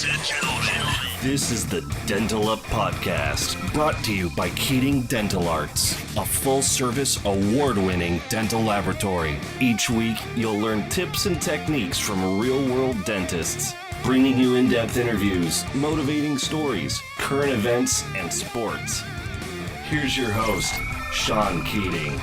Ladies and gentlemen, This is the Dental Up Podcast, brought to you by Keating Dental Arts, a full-service, award-winning dental laboratory. Each week, you'll learn tips and techniques from real-world dentists, bringing you in-depth interviews, motivating stories, current events, and sports. Here's your host, Sean Keating.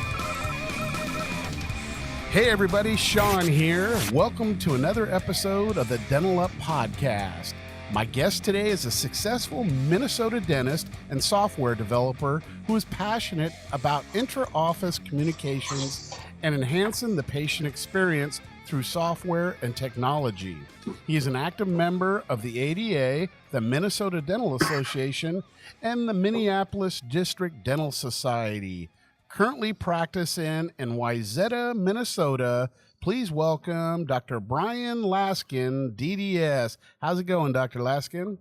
Hey everybody, Sean here. Welcome to another episode of the Dental Up Podcast. My guest today is a successful Minnesota dentist and software developer who is passionate about intra-office communications and enhancing the patient experience through software and technology. He is an active member of the ADA, the Minnesota Dental Association, and the Minneapolis District Dental Society. Currently practicing in Wayzata, Minnesota. Please welcome Dr. Brian Laskin, DDS. How's it going, Dr. Laskin?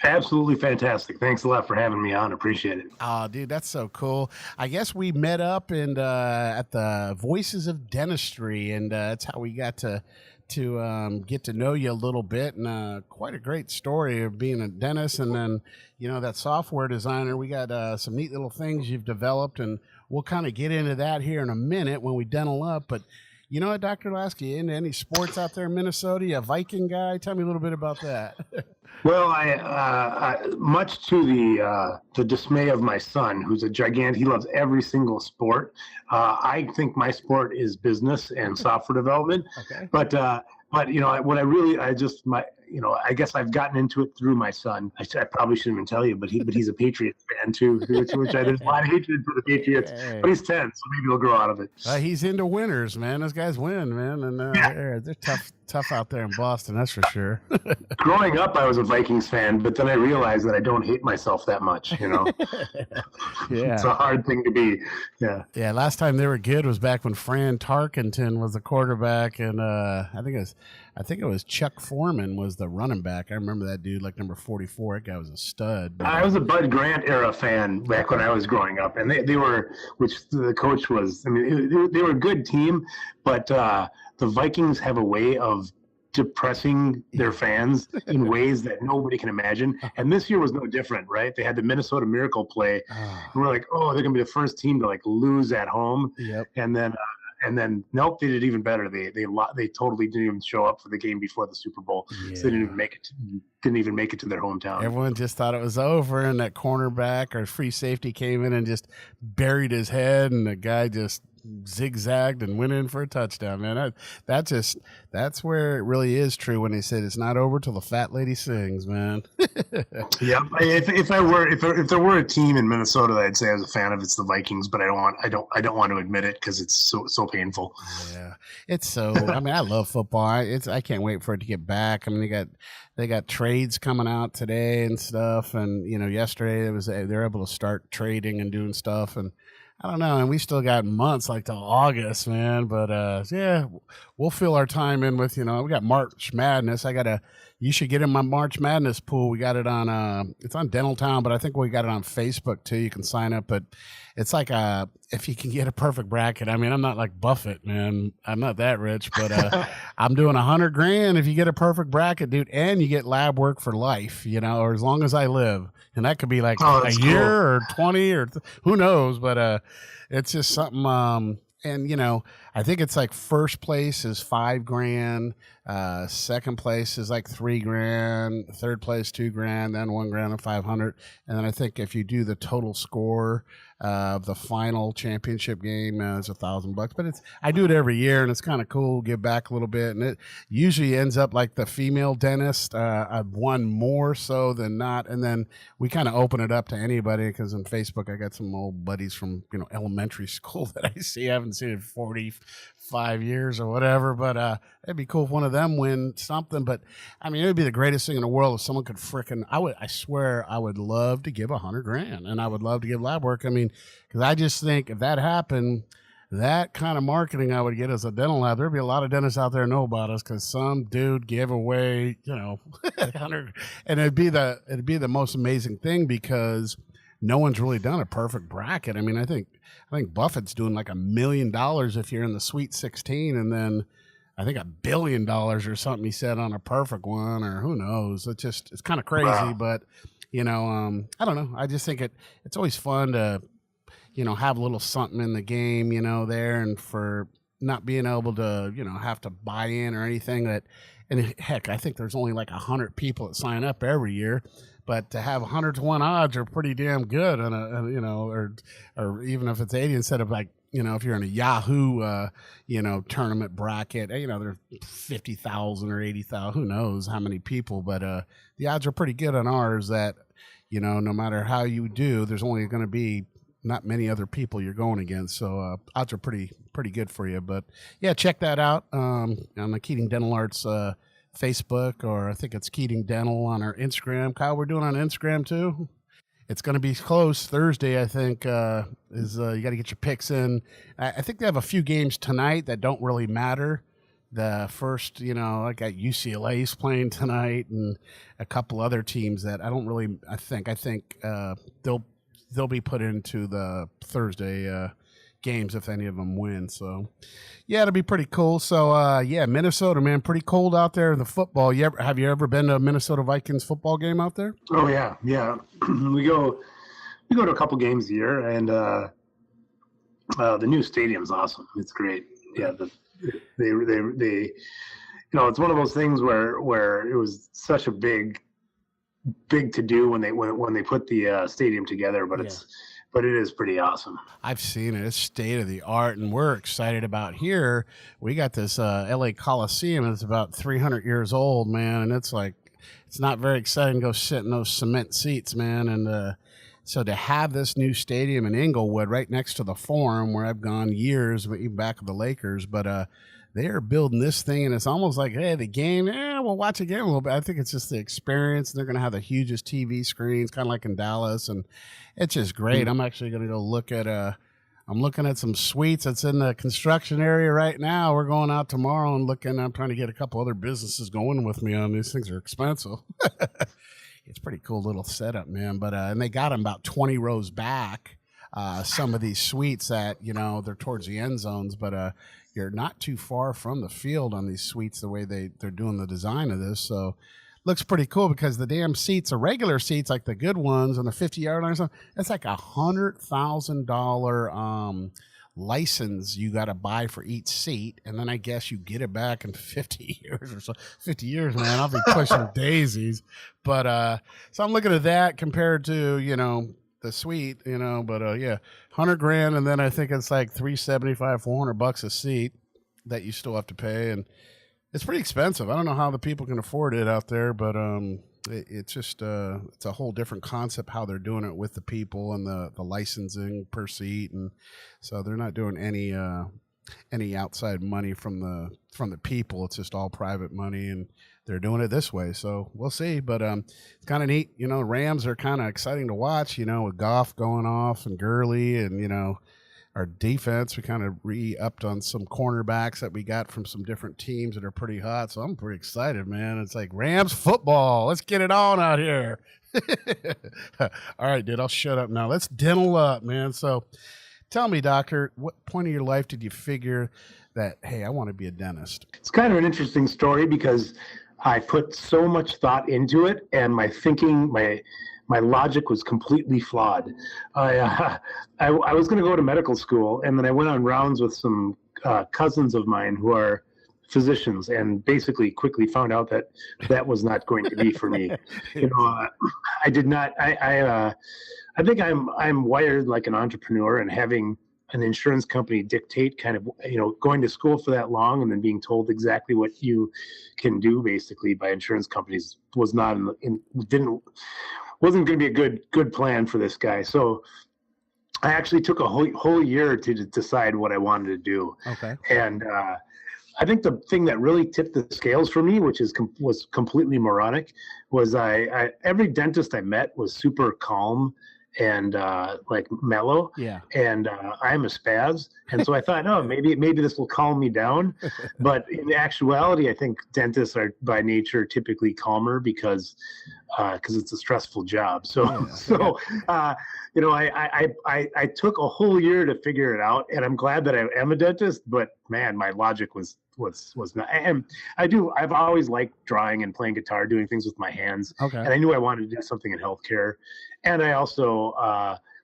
Absolutely fantastic. Thanks a lot for having me on. Appreciate it. Oh, dude, that's so cool. I guess we met up and at the Voices of Dentistry, and that's how we got to get to know you a little bit, and quite a great story of being a dentist and then, you know, that software designer. We got some neat little things you've developed, and we'll kind of get into that here in a minute when we dental up. But you know what, Dr. Lasky, you into any sports out there in Minnesota? You a Viking guy? Tell me a little bit about that. Well, I much to the dismay of my son, who's a gigantic, he loves every single sport. I think my sport is business and software development. Okay. But you know, I guess I've gotten into it through my son. I probably shouldn't even tell you, but he's a Patriots fan too, which I did a lot of hatred for the Patriots. Hey. But he's 10, so maybe he'll grow out of it. He's into winners, man. Those guys win, man, and they're tough out there in Boston, that's for sure. Growing up, I was a Vikings fan, but then I realized that I don't hate myself that much. You know, yeah, it's a hard thing to be. Yeah, yeah. Last time they were good was back when Fran Tarkenton was the quarterback, and I think it was Chuck Foreman was the running back. I remember that dude, like number 44. That guy was a stud. I was a Bud Grant era fan back when I was growing up, and they were, which the coach was. I mean, they were a good team, but the Vikings have a way of depressing their fans in ways that nobody can imagine. And this year was no different, right? They had the Minnesota Miracle play. And we're like, oh, they're going to be the first team to like lose at home. Yep. And then nope, they did even better. They totally didn't even show up for the game before the Super Bowl. Yeah. So they didn't even make it to their hometown. Everyone just thought it was over, and that cornerback or free safety came in and just buried his head, and the guy just zigzagged and went in for a touchdown, man. That's where it really is true when they said it's not over till the fat lady sings, man. Yeah, if there were a team in Minnesota that I'd say I was a fan of, it's the Vikings, but I don't want to admit it because it's so painful. Yeah, it's so. I mean, I love football. I can't wait for it to get back. I mean, they got trades coming out today and stuff, and you know, yesterday they're able to start trading and doing stuff, and I don't know, and we still got months like till August, man. But yeah, we'll fill our time in with, you know, we got March Madness. You should get in my March Madness pool. We got it on it's on Dental Town, but I think we got it on Facebook too. You can sign up, but it's like if you can get a perfect bracket. I mean, I'm not like Buffett, man. I'm not that rich, but I'm doing $100,000 if you get a perfect bracket, dude, and you get lab work for life, you know, or as long as I live. And that could be like a year or 20 or who knows, but it's just something. And you know, I think it's like first place is $5,000, second place is like $3,000, third place $2,000, then $1,000 and $500, and then I think if you do the total score of the final championship game, it's $1,000. But I do it every year, and it's kind of cool. Give back a little bit, and it usually ends up like the female dentist. I've won more so than not, and then we kind of open it up to anybody because on Facebook I got some old buddies from elementary school that I see. I haven't seen in 45 years or whatever, but it'd be cool if one of them win something. But I mean, it would be the greatest thing in the world if someone could I swear I would love to give $100,000, and I would love to give lab work. I mean, because I just think if that happened, that kind of marketing I would get as a dental lab, there'd be a lot of dentists out there know about us because some dude gave away, 100, and it'd be the most amazing thing because no one's really done a perfect bracket. I mean, I think Buffett's doing like $1 million if you're in the Sweet 16, and then I think $1 billion or something he said on a perfect one, or who knows. It's kind of crazy, Wow. but I don't know. I just think it's always fun to, have a little something in the game, there, and for not being able to, have to buy in or anything and heck, I think there's only like 100 people that sign up every year, but to have 100 to 1 odds are pretty damn good on or even if it's 80 instead of like, if you're in a Yahoo, tournament bracket, there's 50,000 or 80,000, who knows how many people, but the odds are pretty good on ours that, no matter how you do, there's only going to be not many other people you're going against. So odds are pretty good for you. But yeah, check that out on the Keating Dental Arts Facebook, or I think it's Keating Dental on our Instagram. Kyle, we're doing on Instagram too. It's going to be close Thursday, I think. You got to get your picks in. I think they have a few games tonight that don't really matter. The first, I got UCLA's playing tonight, and a couple other teams that I don't really. I think they'll be put into the Thursday games if any of them win. So, yeah, it'll be pretty cool. So, Minnesota, man, pretty cold out there in the football. Have you ever been to a Minnesota Vikings football game out there? Oh yeah. we go to a couple games a year, and the new stadium's awesome. It's great. Yeah, they it's one of those things where it was such a big to do when they put the stadium together, but it is pretty awesome. I've seen it. It's state of the art, and we're excited about here. We got this LA Coliseum. It's about 300 years old, man, and it's not very exciting to go sit in those cement seats, man. And so to have this new stadium in Inglewood right next to the Forum, where I've gone years, even back with the Lakers, but they are building this thing, and it's almost like, hey, the game, we'll watch a game a little bit. I think it's just the experience. They're going to have the hugest TV screens, kind of like in Dallas, and it's just great. I'm actually going to go look at I'm looking at some suites that's in the construction area right now. We're going out tomorrow and I'm trying to get a couple other businesses going with me on these things. Are expensive. It's pretty cool little setup, man. But and they got them about 20 rows back. Some of these suites that, they're towards the end zones, but you're not too far from the field on these suites the way they're doing the design of this. So looks pretty cool because the damn seats are regular seats, like the good ones on the 50-yard line or something. That's like $100,000 license you got to buy for each seat, and then I guess you get it back in 50 years or so. 50 years, man, I'll be pushing daisies. But so I'm looking at that compared to the suite, but yeah, $100,000, and then I think it's like $375, $400 a seat that you still have to pay, and it's pretty expensive. I don't know how the people can afford it out there, but it's just it's a whole different concept how they're doing it with the people and the licensing per seat, and so they're not doing any outside money from the people. It's just all private money, and they're doing it this way. So we'll see, but it's kind of neat. Rams are kind of exciting to watch. With Goff going off and Gurley, and our defense, we kind of re-upped on some cornerbacks that we got from some different teams that are pretty hot. So I'm pretty excited, man. It's like Rams football. Let's get it on out here. All right, dude, I'll shut up now. Let's dental up, man. So tell me, doctor, what point of your life did you figure that, hey, I want to be a dentist? It's kind of an interesting story because I put so much thought into it, and my thinking, my logic was completely flawed. I was going to go to medical school, and then I went on rounds with some cousins of mine who are physicians, and basically quickly found out that was not going to be for me. I did not. I think I'm wired like an entrepreneur, and having an insurance company dictate kind of, going to school for that long and then being told exactly what you can do basically by insurance companies was not wasn't going to be a good plan for this guy. So I actually took a whole year to decide what I wanted to do. Okay. And I think the thing that really tipped the scales for me, which was completely moronic, was every dentist I met was super calm and like mellow. Yeah. And I'm a spaz, and so I thought, oh, maybe this will calm me down. But in actuality, I think dentists are by nature typically calmer because it's a stressful job. So I took a whole year to figure it out, and I'm glad that I am a dentist. But man, my logic was was not. And I've always liked drawing and playing guitar, doing things with my hands. Okay. And I knew I wanted to do something in healthcare. And I also,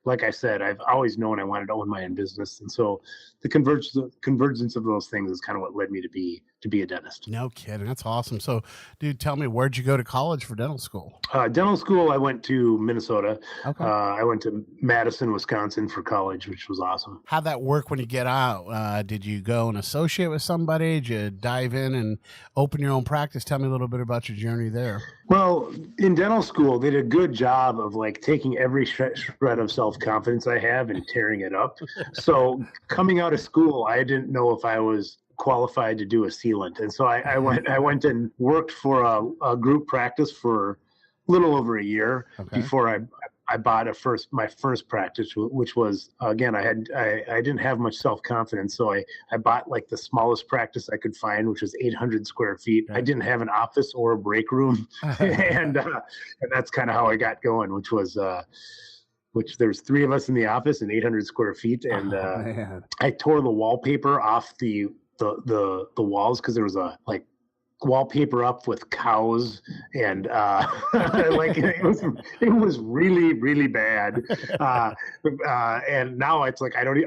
like I said, I've always known I wanted to own my own business. And so the convergence of those things is kind of what led me to be a dentist. No kidding. That's awesome. So, dude, tell me, where'd you go to college for dental school? Dental school, I went to Minnesota. Okay. I went to Madison, Wisconsin for college, which was awesome. How'd that work when you get out? Did you go and associate with somebody? Did you dive in and open your own practice? Tell me a little bit about your journey there. Well, in dental school, they did a good job of like taking every shred of self-confidence I have and tearing it up. So coming out of school, I didn't know if I was qualified to do a sealant. And so I went and worked for a group practice for a little over a year before I bought my first practice, which was, again, I didn't have much self-confidence. So I bought like the smallest practice I could find, which was 800 square feet. I didn't have an office or a break room. and that's kind of how I got going, which there's 3 of us in the office and 800 square feet. And I tore the wallpaper off the walls because there was a like wallpaper up with cows and like it was really, really bad. And now it's like I don't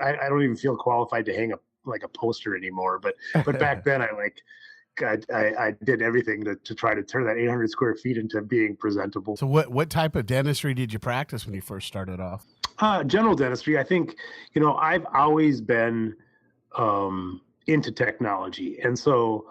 even feel qualified to hang up like a poster anymore. But back then I did everything to try to turn that 800 square feet into being presentable. So what type of dentistry did you practice when you first started off? General dentistry. I think, I've always been into technology. And so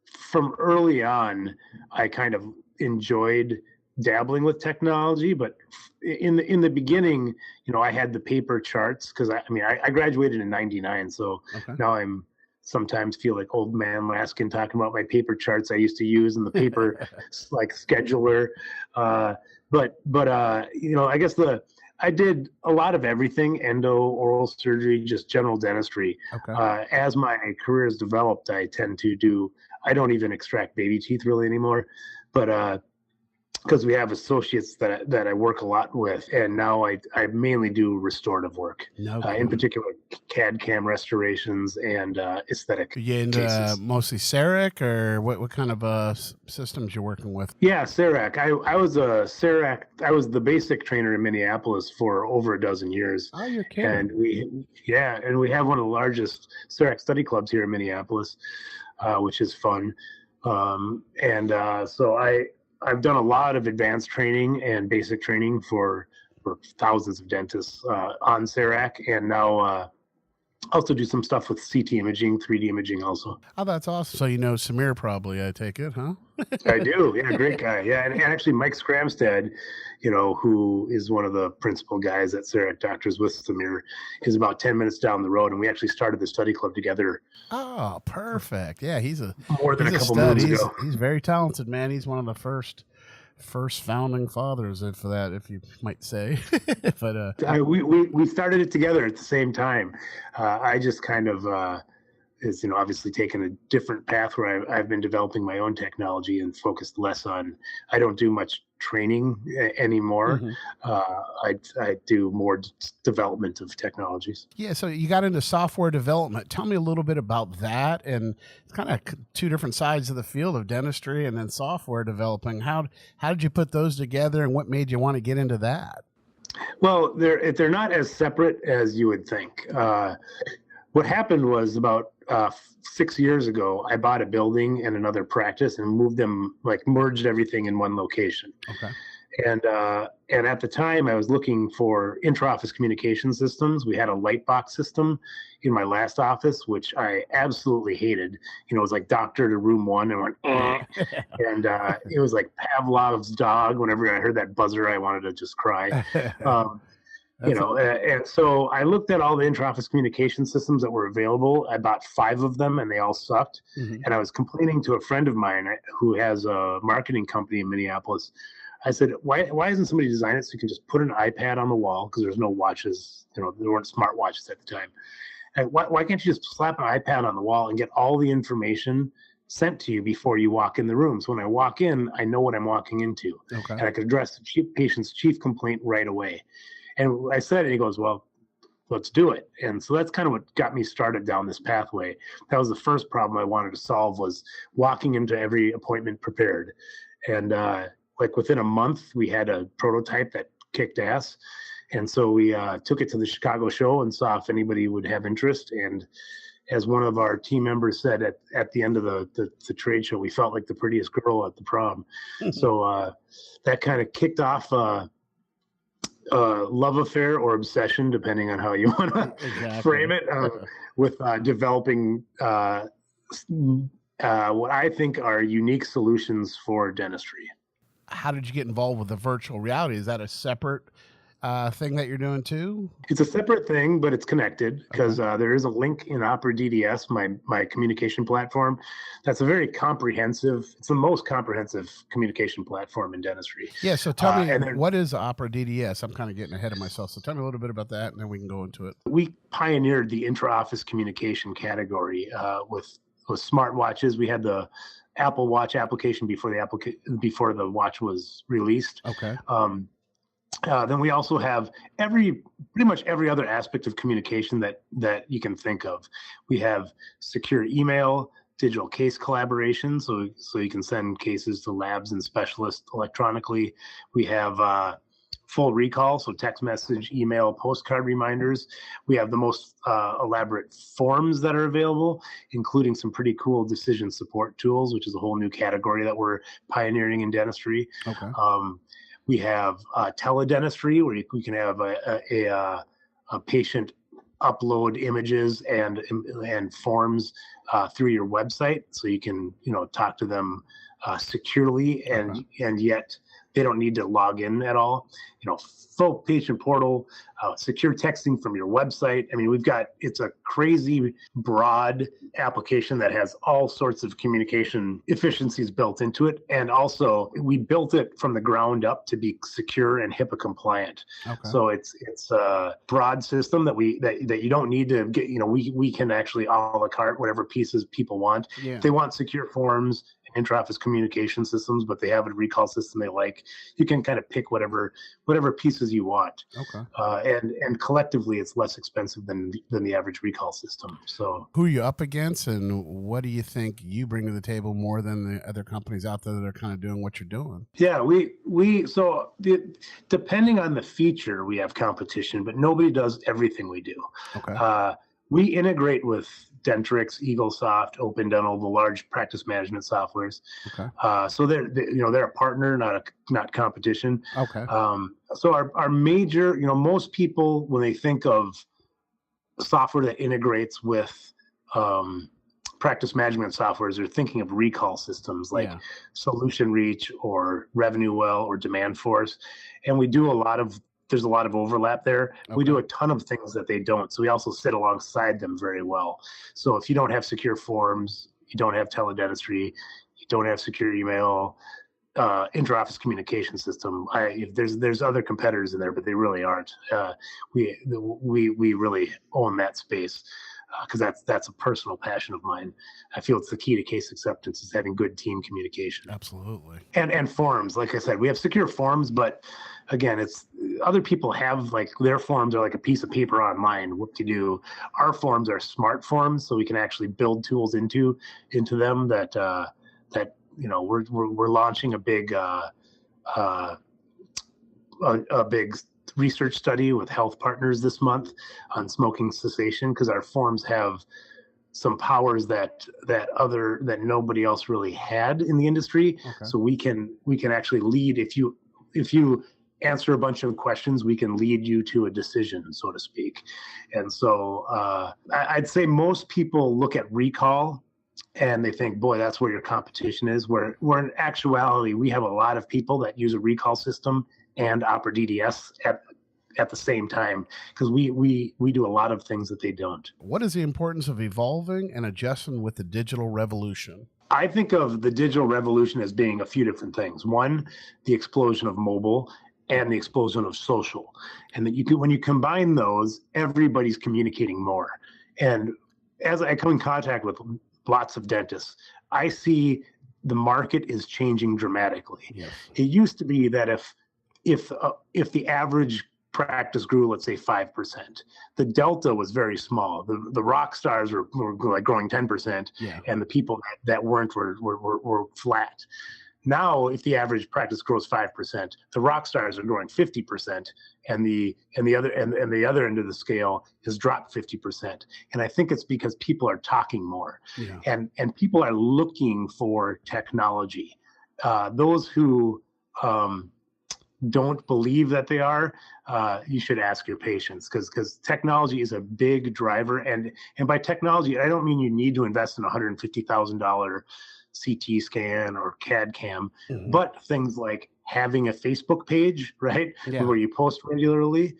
from early on, I kind of enjoyed dabbling with technology, but in the beginning, I had the paper charts because I graduated in 99. So now I'm sometimes feel like old man Laskin talking about my paper charts I used to use in the paper like scheduler. But I guess I did a lot of everything: endo, oral surgery, just general dentistry. As my career has developed, I don't even extract baby teeth really anymore, but because we have associates that I work a lot with, and now I mainly do restorative work, in particular CAD/CAM restorations and aesthetic cases. Mostly CEREC, or what kind of systems you're working with? Yeah, CEREC. I was a CEREC. I was the basic trainer in Minneapolis for over a dozen years. Oh, you're kidding. And we have one of the largest CEREC study clubs here in Minneapolis, which is fun. So I've done a lot of advanced training and basic training for thousands of dentists on CEREC, and now also do some stuff with CT imaging, 3D imaging also. Oh, that's awesome. So Samir probably, I take it, huh? I do. Yeah, great guy. Yeah, and actually Mike Skramstad, who is one of the principal guys at CEREC Doctors with Samir, is about 10 minutes down the road, and we actually started the study club together. Oh, perfect. Yeah, he's more than a couple moons ago. He's very talented, man. He's one of the first founding fathers, if you might say. But we started it together at the same time. I just kind of is obviously taken a different path where I've been developing my own technology and focused less on. I don't do much training anymore. I do more development of technologies. Yeah, so you got into software development. Tell me a little bit about that, and it's kind of 2 different sides of the field of dentistry and then software developing. How did you put those together, and what made you want to get into that? Well, they're not as separate as you would think. What happened was about 6 years ago, I bought a building and another practice and moved them, merged everything in one location. And at the time, I was looking for intra-office communication systems. We had a Lightbox system in my last office, which I absolutely hated. It was like doctor to room 1, and went, and it was like Pavlov's dog. Whenever I heard that buzzer, I wanted to just cry. And so I looked at all the intra-office communication systems that were available. I bought 5 of them, and they all sucked. And I was complaining to a friend of mine who has a marketing company in Minneapolis. I said, why hasn't somebody designed it so you can just put an iPad on the wall? Because there's no watches, there weren't smart watches at the time. And why can't you just slap an iPad on the wall and get all the information sent to you before you walk in the room? So when I walk in, I know what I'm walking into. And I could address the patient's chief complaint right away. And I said, and he goes, well, let's do it. And so that's kind of what got me started down this pathway. That was the first problem I wanted to solve, was walking into every appointment prepared. And like within a month, we had a prototype that kicked ass. And so we took it to the Chicago show and saw if anybody would have interest. And as one of our team members said at the end of the trade show, we felt like the prettiest girl at the prom. So that kind of kicked off love affair or obsession, depending on how you want to frame it, with developing what I think are unique solutions for dentistry. How did you get involved with the virtual reality? Is that a separate thing that you're doing too? It's a separate thing, but it's connected because there is a link in Opera DDS, my communication platform. That's a very comprehensive, it's the most comprehensive communication platform in dentistry. Yeah, so tell me, what is Opera DDS? I'm kind of getting ahead of myself. So tell me a little bit about that, and then we can go into it. We pioneered the intra-office communication category with smartwatches. We had the Apple Watch application before the watch was released. Okay. Then we also have pretty much every other aspect of communication that you can think of. We have secure email, digital case collaboration, so you can send cases to labs and specialists electronically. We have full recall, so text message, email, postcard reminders. We have the most elaborate forms that are available, including some pretty cool decision support tools, which is a whole new category that we're pioneering in dentistry. Okay. We have teledentistry, where we can have a patient upload images and forms through your website, so you can talk to them securely, and yet they don't need to log in at all. Full patient portal, secure texting from your website. I mean, it's a crazy broad application that has all sorts of communication efficiencies built into it. And also we built it from the ground up to be secure and HIPAA compliant. Okay. So it's a broad system that you don't need to get, we can actually a la carte whatever pieces people want. Yeah. If they want secure forms, intra-office communication systems, but they have a recall system they like, you can kind of pick whatever pieces you want. Okay. And collectively, it's less expensive than the average recall system. So, who are you up against, and what do you think you bring to the table more than the other companies out there that are kind of doing what you're doing? Yeah, depending on the feature, we have competition, but nobody does everything we do. Okay. We integrate with Dentrix, EagleSoft, Open Dental, the large practice management softwares. Okay. So they're a partner, not competition. Okay. So our major, most people, when they think of software that integrates with practice management softwares, are thinking of recall systems like Solution Reach or RevenueWell or DemandForce, and there's a lot of overlap there. Okay. We do a ton of things that they don't. So we also sit alongside them very well. So if you don't have secure forms, you don't have teledentistry, you don't have secure email, intra-office communication system, there's other competitors in there, but they really aren't. We really own that space. Because that's a personal passion of mine. I feel it's the key to case acceptance is having good team communication. Absolutely. And forms, like I said, we have secure forms, but again, it's other people have their forms are like a piece of paper online. Whoop-de-doo. Our forms are smart forms, so we can actually build tools into them that we're launching a big research study with health partners this month on smoking cessation, because our forms have some powers that nobody else really had in the industry. Okay. So we can actually lead, if you answer a bunch of questions, we can lead you to a decision, so to speak. And so I'd say most people look at recall and they think, boy, that's where your competition is, where in actuality, we have a lot of people that use a recall system and Opera DDS at the same time, because we do a lot of things that they don't. What is the importance of evolving and adjusting with the digital revolution? I think of the digital revolution as being a few different things. One, the explosion of mobile and the explosion of social. And that when you combine those, everybody's communicating more. And as I come in contact with lots of dentists, I see the market is changing dramatically. Yes. It used to be that if the average practice grew, let's say 5%. The delta was very small. The rock stars were like growing 10%, and the people that weren't were flat. Now, if the average practice grows 5%, the rock stars are growing 50%, and the other end of the scale has dropped 50%. And I think it's because people are talking more, and people are looking for technology. Those who don't believe that they are, you should ask your patients, because technology is a big driver. And by technology, I don't mean you need to invest in $150,000 CT scan or CAD cam, but things like having a Facebook page, right, where you post regularly,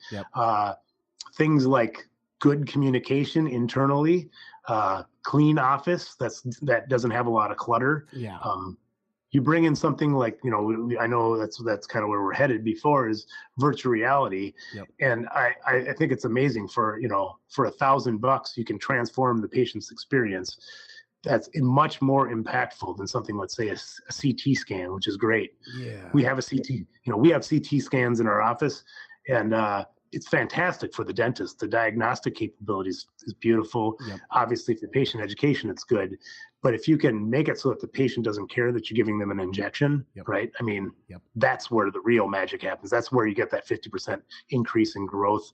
things like good communication internally, clean office that doesn't have a lot of clutter. You bring in something like, I know that's kind of where we're headed before, is virtual reality. And I think it's amazing for $1,000, you can transform the patient's experience. That's much more impactful than something, let's say, a CT scan, which is great. We have a CT, we have CT scans in our office, and it's fantastic for the dentist. The diagnostic capabilities is beautiful. Obviously, for patient education, it's good. But if you can make it so that the patient doesn't care that you're giving them an injection, right? I mean, that's where the real magic happens. That's where you get that 50% increase in growth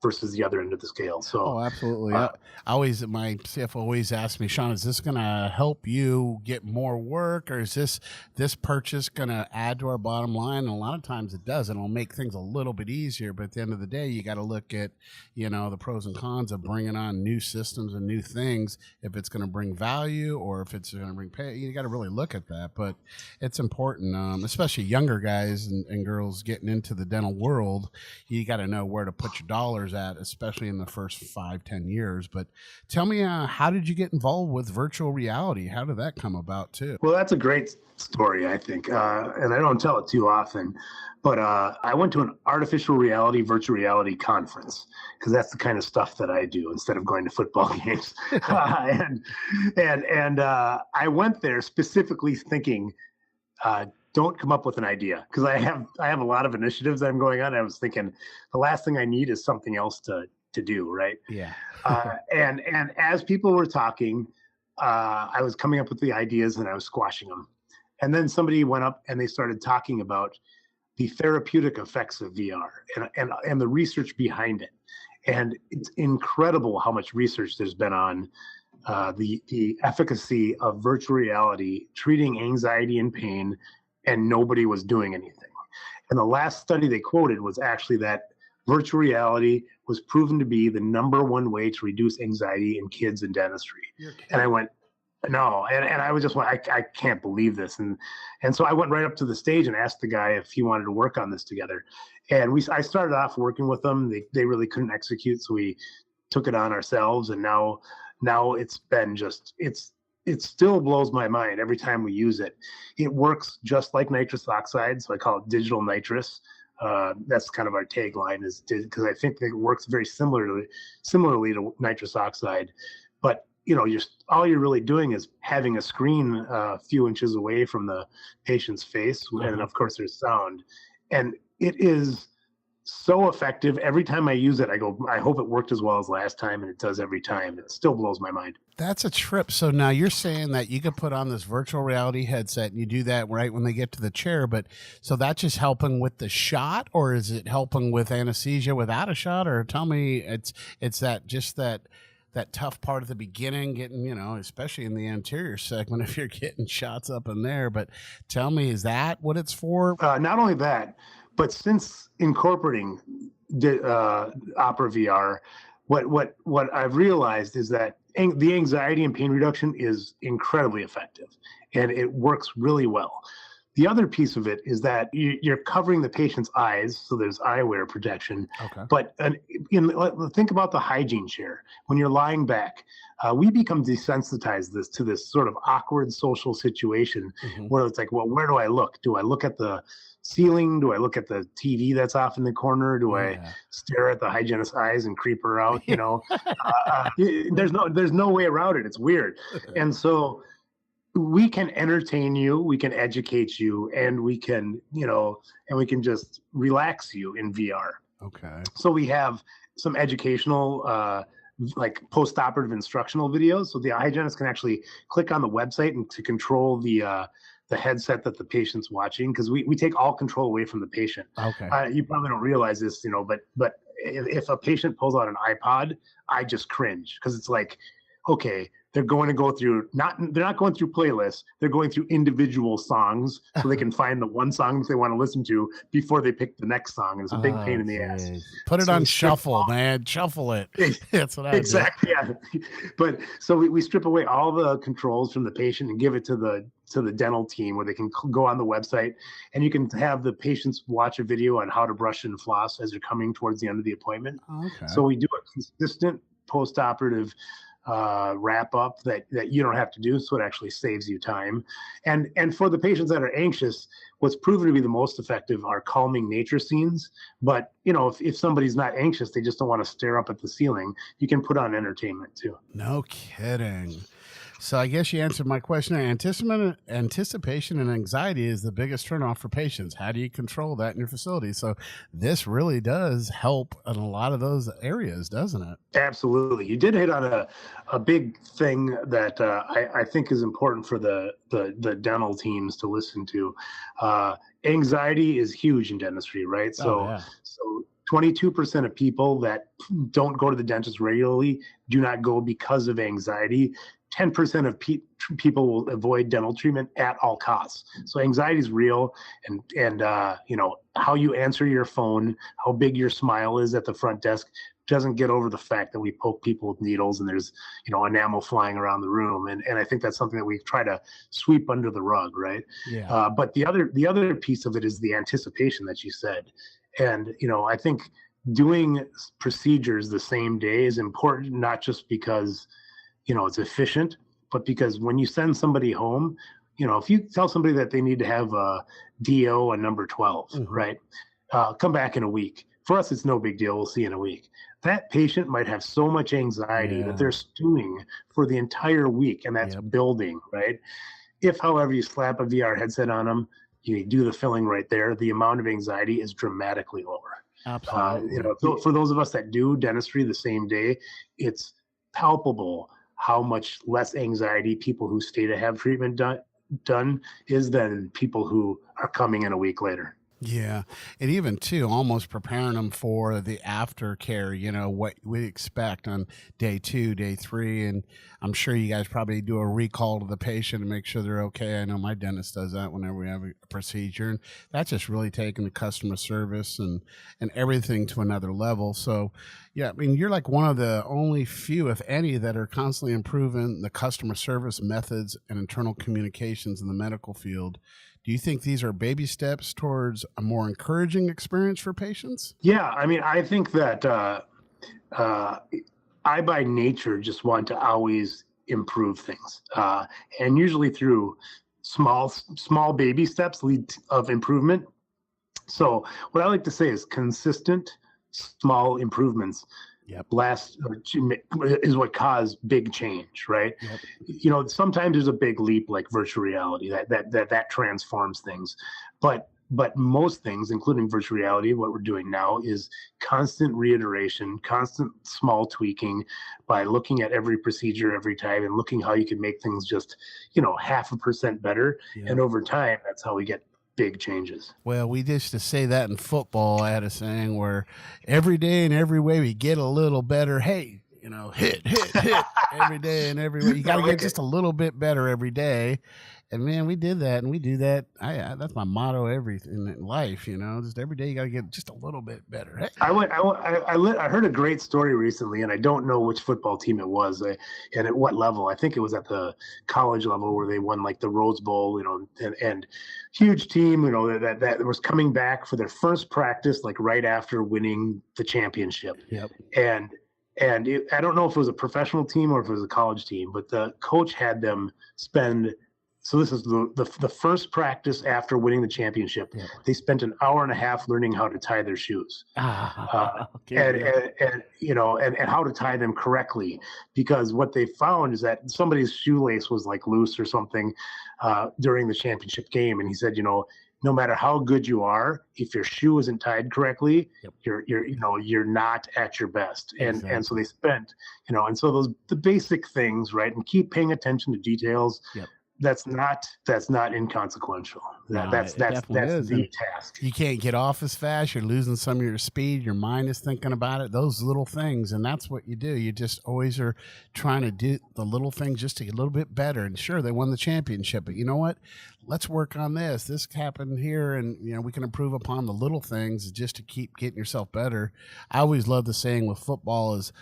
versus the other end of the scale. So, absolutely. My CFO always asks me, Sean, is this going to help you get more work, or is this purchase going to add to our bottom line? And a lot of times it does, and it'll make things a little bit easier. But at the end of the day, you got to look at, the pros and cons of bringing on new systems and new things. If it's going to bring value or if it's going to bring pay, you got to really look at that. But it's important, especially younger guys and girls getting into the dental world. You got to know where to put your dollars at, especially in the first 5-10 years. But tell me, how did you get involved with virtual reality? How did that come about too? Well, that's a great story, I think, and I don't tell it too often, but I went to an artificial reality, virtual reality conference, because that's the kind of stuff that I do instead of going to football games. and I went there specifically thinking, don't come up with an idea, because I have a lot of initiatives that I'm going on. I was thinking the last thing I need is something else to do, right? And as people were talking, I was coming up with the ideas and I was squashing them. And then somebody went up and they started talking about the therapeutic effects of VR and the research behind it. And it's incredible how much research there's been on the efficacy of virtual reality treating anxiety and pain, and nobody was doing anything. And the last study they quoted was actually that virtual reality was proven to be the #1 way to reduce anxiety in kids in dentistry. And I went, no. And I was just like, I can't believe this. And so I went right up to the stage and asked the guy if he wanted to work on this together. And I started off working with them. They really couldn't execute, so we took it on ourselves. And now it's been it still blows my mind every time we use it. It works just like nitrous oxide, so I call it digital nitrous. That's kind of our tagline, is because I think it works very similarly to nitrous oxide. But all you're really doing is having a screen a few inches away from the patient's face, and of course there's sound, and it is so effective. Every time I use it, I go, I hope it worked as well as last time, and it does every time. It still blows my mind. That's a trip. So now you're saying that you could put on this virtual reality headset and you do that right when they get to the chair, but so that's just helping with the shot, or is it helping with anesthesia without a shot? Or tell me, it's that tough part at the beginning, getting, especially in the anterior segment, if you're getting shots up in there. But tell me, is that what it's for? Not only that, but since incorporating Opera VR, what I've realized is that the anxiety and pain reduction is incredibly effective, and it works really well. The other piece of it is that you're covering the patient's eyes, so there's eyewear protection. Okay. But think about the hygiene chair. When you're lying back, we become desensitized to this sort of awkward social situation where it's like, well, where do I look? Do I look at the ceiling? Do I look at the TV that's off in the corner? Do I stare at the hygienist's eyes and creep her out? There's no way around it. It's weird. And so we can entertain you, we can educate you, and we can just relax you in VR. Okay. So we have some educational, like post-operative instructional videos. So the eye hygienist can actually click on the website and to control the headset that the patient's watching, because we take all control away from the patient. Okay. You probably don't realize this, but if a patient pulls out an iPod, I just cringe, because it's like, okay, they're not going through playlists. They're going through individual songs so they can find the one song that they want to listen to before they pick the next song. And it's a big pain in the ass. Put it So on we strip shuffle, man. Shuffle it. That's what I exactly. Yeah. But so we strip away all the controls from the patient and give it to the dental team, where they can go on the website, and you can have the patients watch a video on how to brush and floss as they're coming towards the end of the appointment. Okay. So we do a consistent post-operative wrap up that you don't have to do, so it actually saves you time. And for the patients that are anxious, what's proven to be the most effective are calming nature scenes. But if somebody's not anxious, they just don't want to stare up at the ceiling, you can put on entertainment too. No kidding. So I guess you answered my question. Anticipation and anxiety is the biggest turnoff for patients. How do you control that in your facility? So this really does help in a lot of those areas, doesn't it? Absolutely. You did hit on a big thing that I think is important for the dental teams to listen to. Anxiety is huge in dentistry, right? So 22% of people that don't go to the dentist regularly do not go because of anxiety. 10% of people will avoid dental treatment at all costs. So anxiety is real, and how you answer your phone, how big your smile is at the front desk, doesn't get over the fact that we poke people with needles and there's enamel flying around the room, and I think that's something that we try to sweep under the rug, right? Yeah. But the other piece of it is the anticipation that you said, and I think doing procedures the same day is important, not just because it's efficient, but because when you send somebody home, if you tell somebody that they need to have a DO, a number 12, Mhm. right? Come back in a week. For us, it's no big deal. We'll see you in a week. That patient might have so much anxiety that they're stewing for the entire week, and that's building, right? If, however, you slap a VR headset on them, you do the filling right there, the amount of anxiety is dramatically lower. Absolutely. For those of us that do dentistry the same day, it's palpable how much less anxiety people who stay to have treatment done is than people who are coming in a week later. Yeah. And even too, almost preparing them for the aftercare, what we expect on day 2, day 3. And I'm sure you guys probably do a recall to the patient and make sure they're okay. I know my dentist does that whenever we have a procedure, and that's just really taking the customer service and everything to another level. So yeah, I mean, you're like one of the only few, if any, that are constantly improving the customer service methods and internal communications in the medical field. Do you think these are baby steps towards a more encouraging experience for patients? Yeah, I mean, I think that I, by nature, just want to always improve things, and usually through small baby steps lead of improvement. So what I like to say is consistent small improvements is what cause big change, right? Sometimes there's a big leap like virtual reality that transforms things, but most things, including virtual reality, what we're doing now is constant reiteration, constant small tweaking by looking at every procedure every time and looking how you can make things just 0.5% better, and over time that's how we get big changes. Well, we used to say that in football. I had a saying where every day and every way we get a little better. Hey, hit every day and every way. You got to get just a little bit better every day. And man, we did that, and we do that. That's my motto in life, just every day you got to get just a little bit better. Hey. I heard a great story recently, and I don't know which football team it was and at what level. I think it was at the college level where they won like the Rose Bowl, and huge team, that was coming back for their first practice, like right after winning the championship. Yep. And I don't know if it was a professional team or if it was a college team, but the coach had them spend So this is the first practice after winning the championship. Yeah. They spent an hour and a half learning how to tie their shoes, Okay, and how to tie them correctly. Because what they found is that somebody's shoelace was like loose or something during the championship game, and he said, no matter how good you are, if your shoe isn't tied correctly, you're not at your best. And so they spent, and so the basic things, right? And keep paying attention to details. Yep. That's not inconsequential. That's the task. You can't get off as fast. You're losing some of your speed. Your mind is thinking about it. Those little things, and that's what you do. You just always are trying to do the little things just to get a little bit better. And sure, they won the championship, but you know what? Let's work on this. This happened here, and we can improve upon the little things just to keep getting yourself better. I always love the saying with football is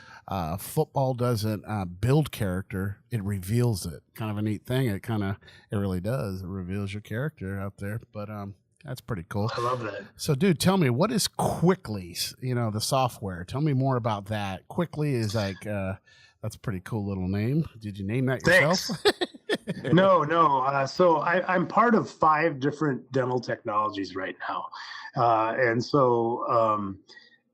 football doesn't build character; it reveals it. Kind of a neat thing. It really does. It reveals your character out there. But that's pretty cool. I love that. So, dude, tell me, what is Quickly? The software. Tell me more about that. Quickly is like that's a pretty cool little name. Did you name that yourself? No. So I'm part of 5 different dental technologies right now.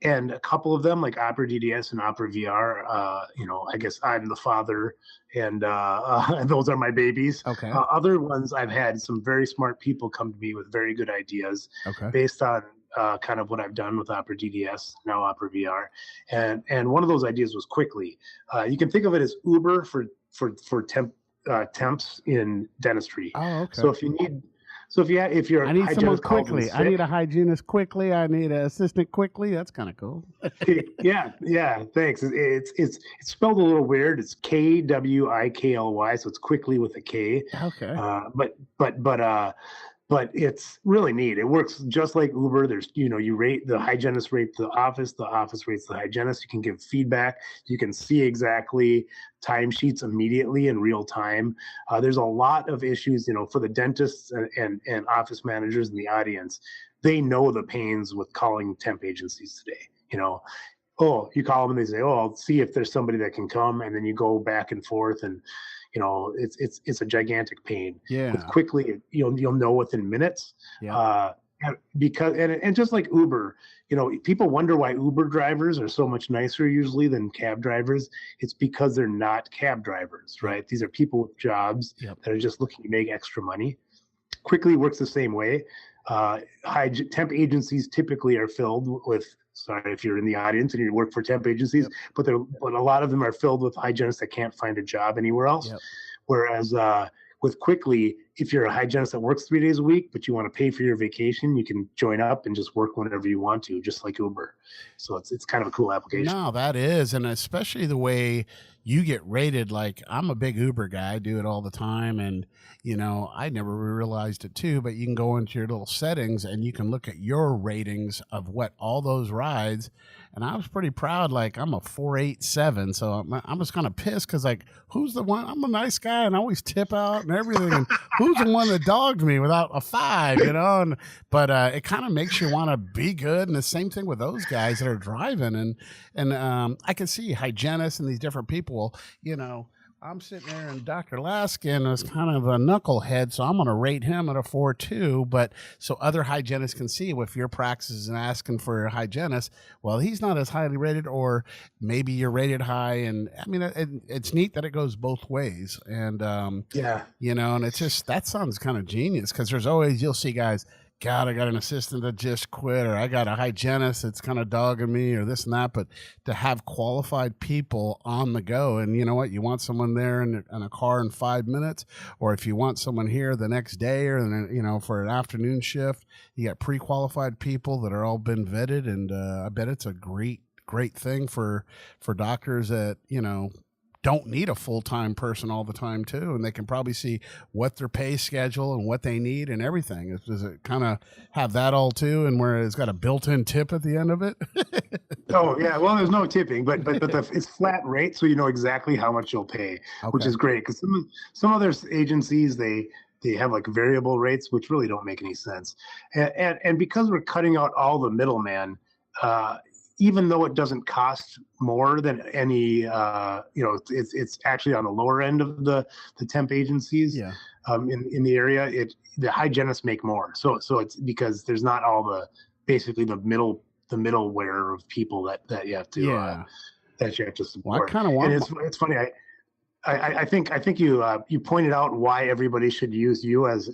And a couple of them, like Opera DDS and Opera VR, I guess I'm the father, and those are my babies. Okay. Other ones, I've had some very smart people come to me with very good ideas based on kind of what I've done with Opera DDS, now Opera VR. And one of those ideas was Quickly. You can think of it as Uber for temps in dentistry. Oh, okay. So if you're I need someone quickly. I need a hygienist quickly. I need an assistant quickly. That's kind of cool. yeah. Thanks. It's spelled a little weird. It's KWIKLY, so it's quickly with a K. Okay. But it's really neat. It works just like Uber. There's, you rate the hygienist, rate the office rates the hygienist. You can give feedback. You can see exactly timesheets immediately in real time. There's a lot of issues, for the dentists and office managers in the audience. They know the pains with calling temp agencies today. You call them and they say, I'll see if there's somebody that can come. And then you go back and forth and, it's a gigantic pain. Yeah. With Quickly, you'll know within minutes. Yeah. Because just like Uber, people wonder why Uber drivers are so much nicer usually than cab drivers. It's because they're not cab drivers, right? These are people with jobs that are just looking to make extra money. Quickly works the same way. Temp agencies typically are filled with. Sorry if you're in the audience and you work for temp agencies, but a lot of them are filled with hygienists that can't find a job anywhere else. Yep. Whereas with Quickly, if you're a hygienist that works 3 days a week, but you want to pay for your vacation, you can join up and just work whenever you want to, just like Uber. So it's kind of a cool application. No, that is, and especially the way you get rated. Like, I'm a big Uber guy, I do it all the time, and I never realized it too, but you can go into your little settings and you can look at your ratings of what all those rides. And I was pretty proud. Like, I'm a 4.87, so I'm just kind of pissed because, like, who's the one? I'm a nice guy and I always tip out and everything. And who's the one that dogged me without a 5? But it kind of makes you want to be good. And the same thing with those guys that are driving. And I can see hygienists and these different people. I'm sitting there, and Dr. Laskin is kind of a knucklehead, so I'm going to rate him at a 4.2. But so other hygienists can see, if your practice is asking for a hygienist, well, he's not as highly rated, or maybe you're rated high. And I mean, it's neat that it goes both ways. And and it's just, that sounds kind of genius, because you'll see guys, God, I got an assistant that just quit, or I got a hygienist that's kind of dogging me, or this and that. But to have qualified people on the go, and you know what, you want someone there in a car in 5 minutes, or if you want someone here the next day, or for an afternoon shift, you got pre-qualified people that are all been vetted, and I bet it's a great thing for doctors that don't need a full-time person all the time too, and they can probably see what their pay schedule and what they need and everything. Does it kind of have that all too, and where it's got a built-in tip at the end of it? Oh yeah, well, there's no tipping, but it's flat rate, so you know exactly how much you'll pay, which is great. Because some other agencies, they have like variable rates, which really don't make any sense. And because we're cutting out all the middleman, even though it doesn't cost more than any, it's actually on the lower end of the temp agencies. Yeah. In the area, the hygienists make more. So it's because there's not all the basically the middleware of people that you have to that you have to support. Well, I kind of want. And it's funny. I think you pointed out why everybody should use you as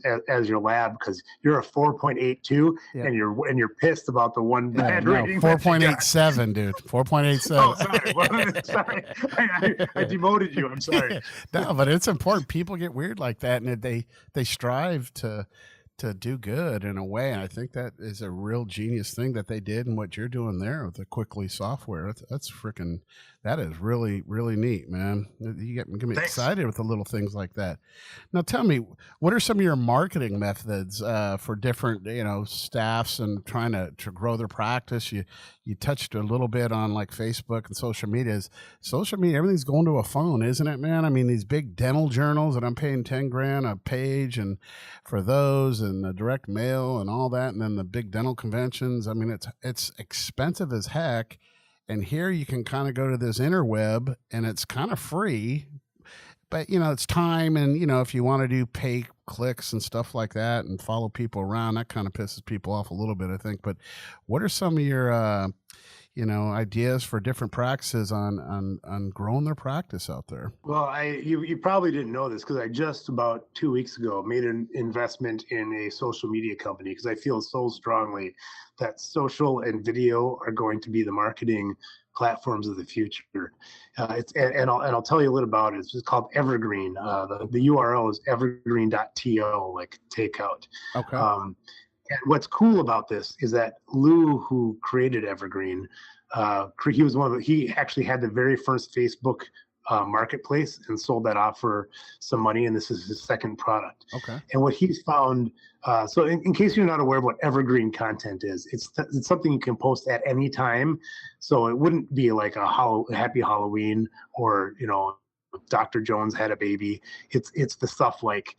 your lab, because you're a 4.82 and you're pissed about the one bad rating. 4.87, dude. 4.87. Oh, sorry. Well, sorry. I demoted you. I'm sorry. No, but it's important. People get weird like that, and they strive to do good in a way. And I think that is a real genius thing that they did, and what you're doing there with the Quickly software. That is really, really neat, man. You get me excited with the little things like that. Now tell me, what are some of your marketing methods for different, staffs and trying to grow their practice? You touched a little bit on like Facebook and social media. Everything's going to a phone, isn't it, man? I mean, these big dental journals that I'm paying $10,000 a page and for those, and the direct mail and all that, and then the big dental conventions. I mean, it's expensive as heck. And here you can kind of go to this interweb and it's kind of free, but it's time. And, if you want to do pay clicks and stuff like that and follow people around, that kind of pisses people off a little bit, I think. But what are some of your, ideas for different practices on growing their practice out there? Well, you probably didn't know this, because I just about 2 weeks ago made an investment in a social media company, because I feel so strongly that social and video are going to be the marketing platforms of the future. I'll tell you a little about it. It's just called Evergreen. The URL is evergreen.to, like takeout. Okay. And what's cool about this is that Lou, who created Evergreen, he actually had the very first Facebook marketplace and sold that off for some money, and this is his second product. Okay. And what he's found, so in case you're not aware of what Evergreen content is, it's something you can post at any time. So it wouldn't be like a Happy Halloween or Dr. Jones had a baby. It's the stuff like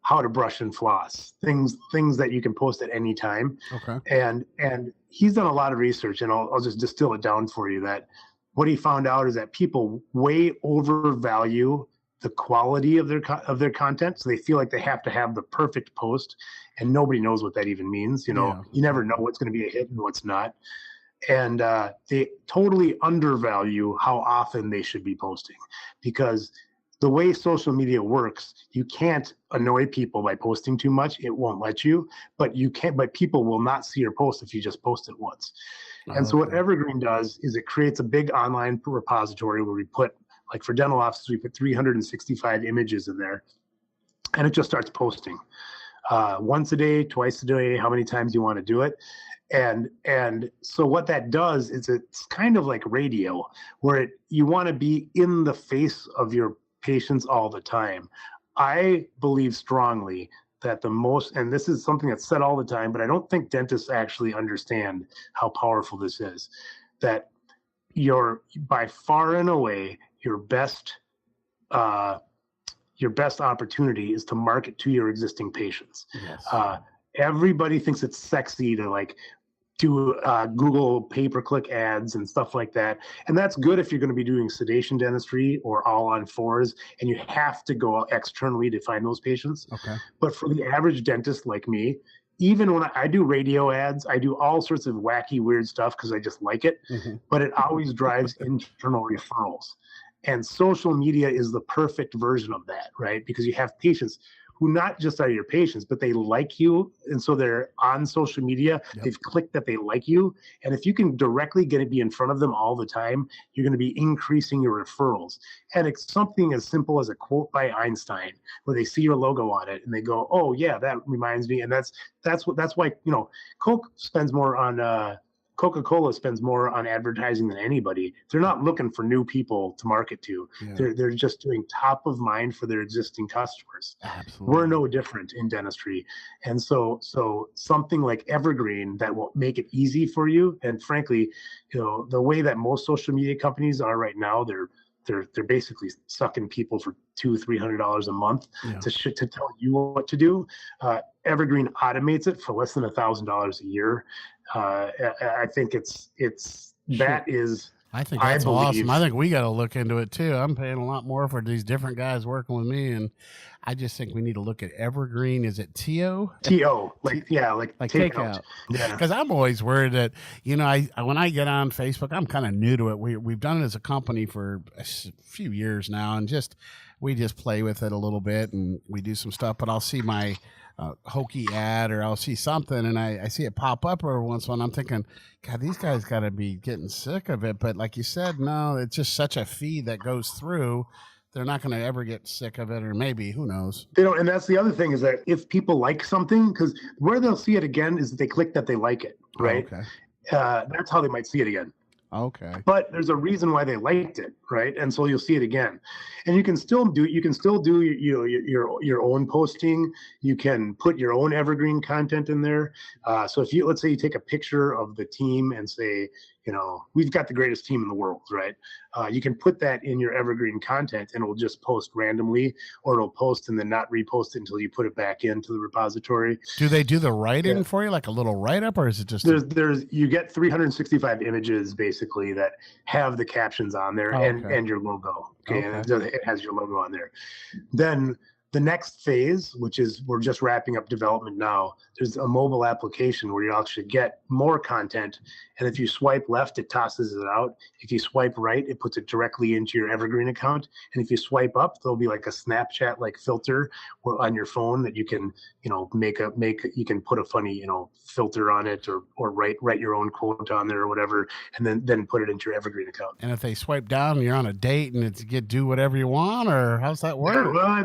how to brush and floss, things that you can post at any time. Okay. And he's done a lot of research, and I'll just distill it down for you. That what he found out is that people way overvalue the quality of their content, so they feel like they have to have the perfect post, and nobody knows what that even means. You never know what's going to be a hit and what's not. And they totally undervalue how often they should be posting, because the way social media works, you can't annoy people by posting too much. It won't let you, but people will not see your post if you just post it once. And so what Evergreen does is it creates a big online repository where we put, like for dental offices, we put 365 images in there, and it just starts posting once a day, twice a day, how many times you want to do it. And so what that does is it's kind of like radio, where you want to be in the face of your patients all the time. I believe strongly that and this is something that's said all the time, but I don't think dentists actually understand how powerful this is, that by far and away, your best opportunity is to market to your existing patients. Yes. Everybody thinks it's sexy to do Google pay-per-click ads and stuff like that. And that's good if you're going to be doing sedation dentistry or all on fours, and you have to go externally to find those patients. Okay. But for the average dentist like me, even when I do radio ads, I do all sorts of wacky, weird stuff because I just like it, but it always drives internal referrals. And social media is the perfect version of that, right? Because you have patients who not just are your patients, but they like you. And so they're on social media. Yep. They've clicked that they like you. And if you can directly be in front of them all the time, you're going to be increasing your referrals. And it's something as simple as a quote by Einstein, where they see your logo on it and they go, oh yeah, that reminds me. And that's why, Coca-Cola spends more on advertising than anybody. They're not looking for new people to market to. Yeah. They're just doing top of mind for their existing customers. Absolutely. We're no different in dentistry. And so something like Evergreen that will make it easy for you. And frankly, the way that most social media companies are right now, they're basically sucking people for $200-$300 a month to tell you what to do. Evergreen automates it for less than $1,000 a year. I think it's that is, I think I that's believe, awesome. I think we got to look into it too. I'm paying a lot more for these different guys working with me, and I just think we need to look at Evergreen. Is it TO? TO, like takeout. Yeah, because I'm always worried that I when I get on Facebook, I'm kind of new to it. We've done it as a company for a few years now, and we just play with it a little bit, and we do some stuff. But I'll see my hokey ad, or I'll see something, and I see it pop up every once in a while. And I'm thinking, God, these guys got to be getting sick of it. But like you said, no, it's just such a feed that goes through. They're not going to ever get sick of it, or maybe, who knows? They don't, and that's the other thing is that if people like something, because where they'll see it again is that they click that they like it, right? Oh, okay. That's how they might see it again. Okay. But there's a reason why they liked it, right? And so you'll see it again, and you can still do your own posting. You can put your own evergreen content in there. So if let's say you take a picture of the team and say, we've got the greatest team in the world, right? You can put that in your evergreen content, and it will just post randomly, or it'll post and then not repost it until you put it back into the repository. Do they do the writing for you, like a little write-up, or is it just you get 365 images basically that have the captions on there and your logo. Okay. And it has your logo on there. Then the next phase, which is we're just wrapping up development now, there's a mobile application where you actually get more content. And if you swipe left, it tosses it out. If you swipe right, it puts it directly into your Evergreen account. And if you swipe up, there'll be like a Snapchat like filter on your phone that you can, you can put a funny, filter on it, or write your own quote on there or whatever, and then put it into your Evergreen account. And if they swipe down and you're on a date and it's do whatever you want, or how's that work? Well,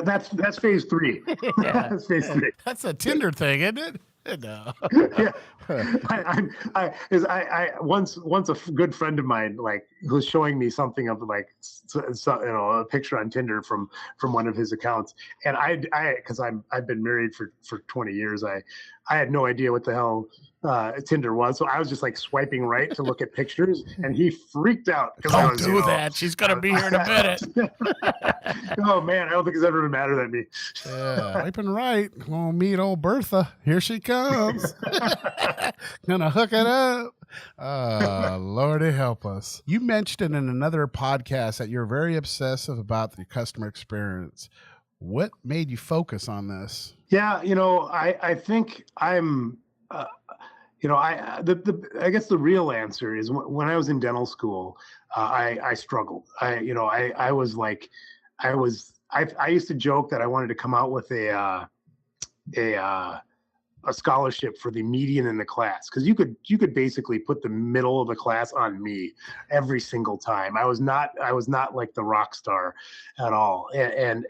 that's phase 3. Yeah. That's phase 3. That's a Tinder thing, isn't it? No. Yeah. Once a good friend of mine was showing me something of a picture on Tinder from one of his accounts, and I've been married for 20 years. I had no idea what the hell Tinder was, so I was just swiping right to look at pictures, and he freaked out. Don't do that. She's gonna be here in a minute. Oh man, I don't think he's ever been madder than me. Yeah, swiping right. We'll meet old Bertha. Here she comes. Gonna hook it up. Lordy help us. You mentioned in another podcast that you're very obsessive about the customer experience. What made you focus on this? Yeah, I think I'm. I guess the real answer is when I was in dental school, I struggled. I used to joke that I wanted to come out with a scholarship for the median in the class, because you could basically put the middle of the class on me every single time. I was not like the rock star at all, and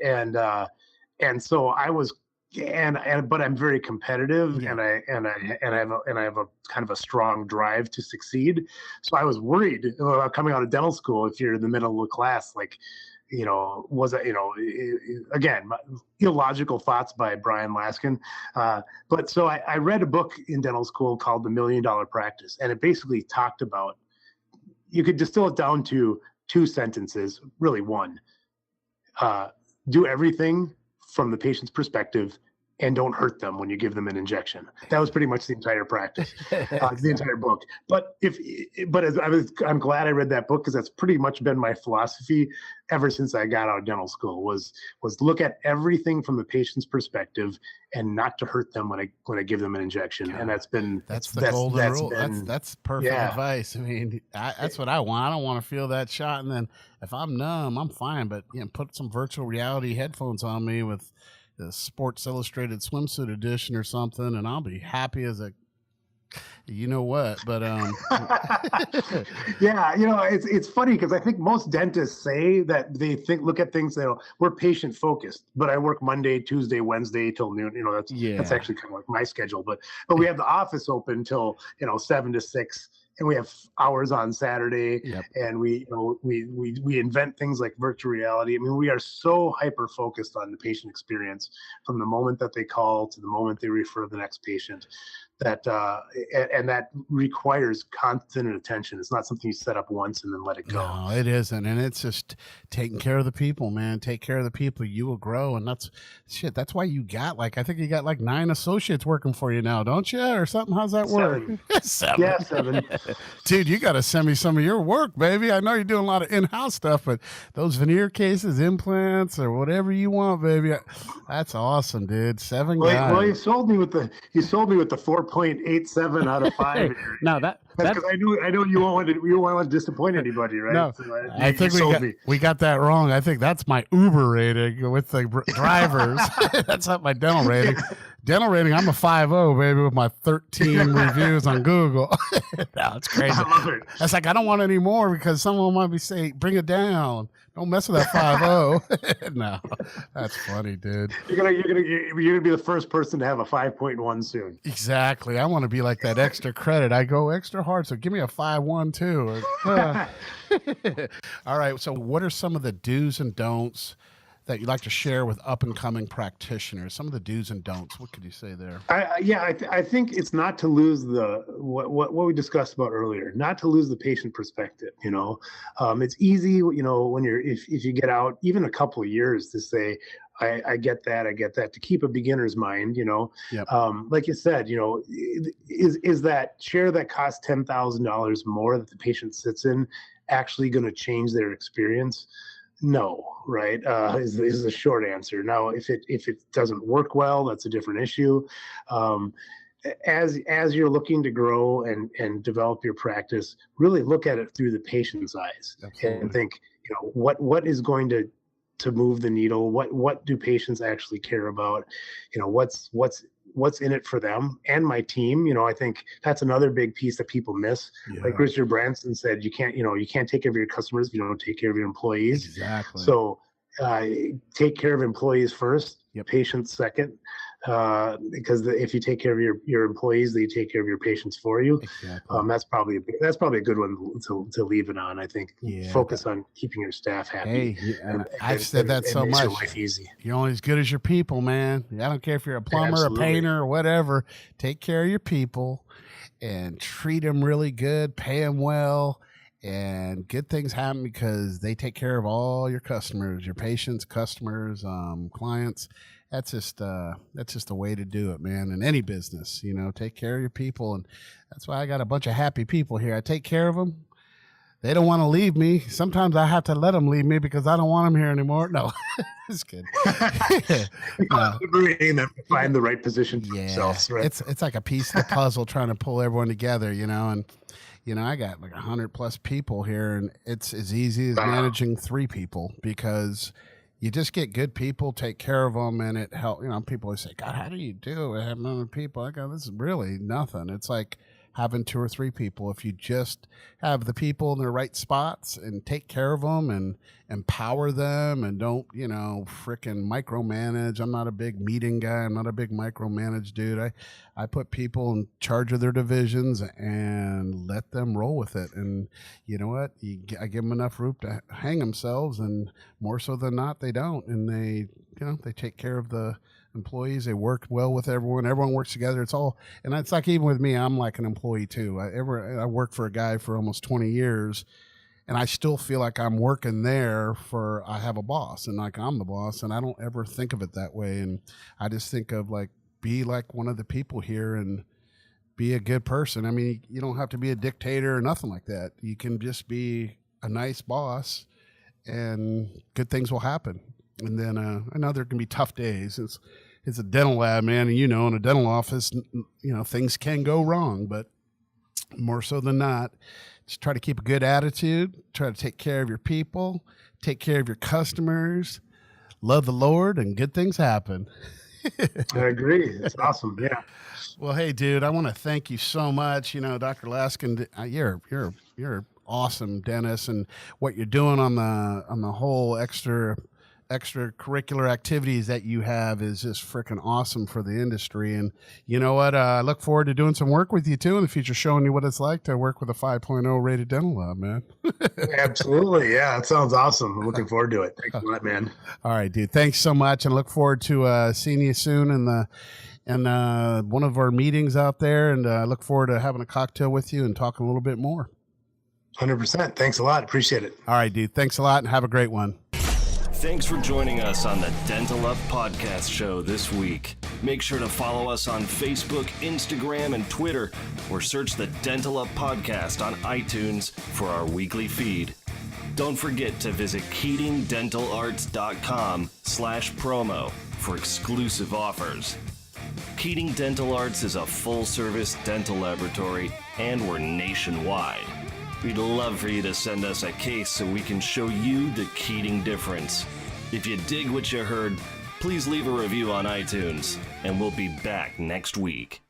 so I was. But I'm very competitive, and I have a kind of a strong drive to succeed. So I was worried about coming out of dental school. If you're in the middle of the class, again, illogical thoughts by Brian Laskin. But so I read a book in dental school called The $1 Million Practice, and it basically talked about, you could distill it down to 2 sentences, really one. Do everything from the patient's perspective, and don't hurt them when you give them an injection. That was pretty much the entire practice, the entire book. I'm glad I read that book, because that's pretty much been my philosophy ever since I got out of dental school. Was look at everything from the patient's perspective and not to hurt them when I give them an injection. And that's the golden rule. That's perfect advice. I mean, that's what I want. I don't want to feel that shot, and then if I'm numb, I'm fine. But put some virtual reality headphones on me with the Sports Illustrated swimsuit edition or something, and I'll be happy as a what. But yeah, it's funny, because I think most dentists say that they look at things, we're patient focused, but I work Monday, Tuesday, Wednesday till noon. That's actually kind of like my schedule, but we have the office open till 7 to 6. And we have hours on Saturday, and we invent things like virtual reality. I mean, we are so hyper focused on the patient experience from the moment that they call to the moment they refer the next patient, that and that requires constant attention. It's not something you set up once and then let it go. No, it isn't, and it's just taking care of the people, man. Take care of the people, you will grow, and that's why you got I think you got 9 associates working for you now, don't you, or something? How's that work? 7. Yeah, 7. Dude, you got to send me some of your work, baby. I know you're doing a lot of in-house stuff, but those veneer cases, implants, or whatever you want, baby. That's awesome, dude. 7 guys. Well, you sold me with the 4.87 out of 5. No, that's because I know you won't want to disappoint anybody, right? No, So I think we got that wrong. I think that's my Uber rating with the drivers. That's not my dental rating. Dental rating, I'm a 5.0, baby, with my 13 reviews on Google. No, it's crazy. I love it. That's like, I don't want any more because someone might be saying, bring it down. Don't mess with that 5.0. No, that's funny, dude. You're gonna be the first person to have a 5.1 soon. Exactly. I want to be like that extra credit. I go extra hard, so give me a 5.1 too. All right. So, what are some of the do's and don'ts that you'd like to share with up and coming practitioners? Some of the do's and don'ts. What could you say there? I think it's not to lose what we discussed about earlier, not to lose the patient perspective. It's easy, when if you get out even a couple of years to say, I get that, to keep a beginner's mind, Yep. Like you said, is that chair that costs $10,000 more that the patient sits in actually going to change their experience? No, right? Is the short answer. Now, if it doesn't work well, that's a different issue. As you're looking to grow and develop your practice, really look at it through the patient's eyes. Absolutely. And think, what is going to move the needle? What do patients actually care about? What's in it for them and my team. I think that's another big piece that people miss. Yeah. Like Richard Branson said, you can't take care of your customers if you don't take care of your employees. Exactly. So take care of employees first, yep. Patients second. Because if you take care of your employees, they take care of your patients for you. Exactly. That's probably a good one to leave it on. I think focus on keeping your staff happy. Hey, I've said that so much. Your life easy. You're only as good as your people, man. I don't care if you're a plumber, absolutely, a painter, or whatever. Take care of your people and treat them really good. Pay them well. And good things happen because they take care of all your customers, your patients, customers, clients. That's just the way to do it, man. In any business, take care of your people, and that's why I got a bunch of happy people here. I take care of them. They don't want to leave me. Sometimes I have to let them leave me because I don't want them here anymore. No, it's good. Liberating them to find the right position for themselves. Right? It's like a piece of the puzzle trying to pull everyone together, and. I got like 100+ people here, and it's as easy as managing 3 people because you just get good people, take care of them, and it helps. People always say, God, how do you do it? Having other people? I go, this is really nothing. It's like having 2 or 3 people. If you just have the people in the right spots and take care of them and empower them and don't, frickin' micromanage. I'm not a big meeting guy. I'm not a big micromanage dude. I put people in charge of their divisions and let them roll with it. And you know what? I give them enough rope to hang themselves, and more so than not, they don't. And they take care of the employees. They work well with everyone. Everyone works together. And it's like, even with me, I'm like an employee too. I worked for a guy for almost 20 years, and I still feel like I'm working there I have a boss, and like I'm the boss, and I don't ever think of it that way. And I just think of like, be like one of the people here and be a good person. I mean, you don't have to be a dictator or nothing like that. You can just be a nice boss, and good things will happen. And then I know there can be tough days. It's a dental lab, man, and in a dental office, things can go wrong, but more so than not, just try to keep a good attitude, try to take care of your people, take care of your customers, love the Lord, and good things happen. I agree. It's awesome. Yeah. Well, hey, dude, I want to thank you so much. Dr. Laskin, you're awesome, Dennis, and what you're doing on the whole extracurricular activities that you have is just freaking awesome for the industry. And you know what? I look forward to doing some work with you too in the future, showing you what it's like to work with a 5.0 rated dental lab, man. Absolutely. Yeah. That sounds awesome. I'm looking forward to it. Thanks a lot, man. All right, dude. Thanks so much. And look forward to seeing you soon in one of our meetings out there. And I look forward to having a cocktail with you and talking a little bit more. 100%. Thanks a lot. Appreciate it. All right, dude. Thanks a lot and have a great one. Thanks for joining us on the Dental Up Podcast Show this week. Make sure to follow us on Facebook, Instagram, and Twitter, or search the Dental Up Podcast on iTunes for our weekly feed. Don't forget to visit KeatingDentalArts.com/promo for exclusive offers. Keating Dental Arts is a full-service dental laboratory, and we're nationwide. We'd love for you to send us a case so we can show you the Keating difference. If you dig what you heard, please leave a review on iTunes, and we'll be back next week.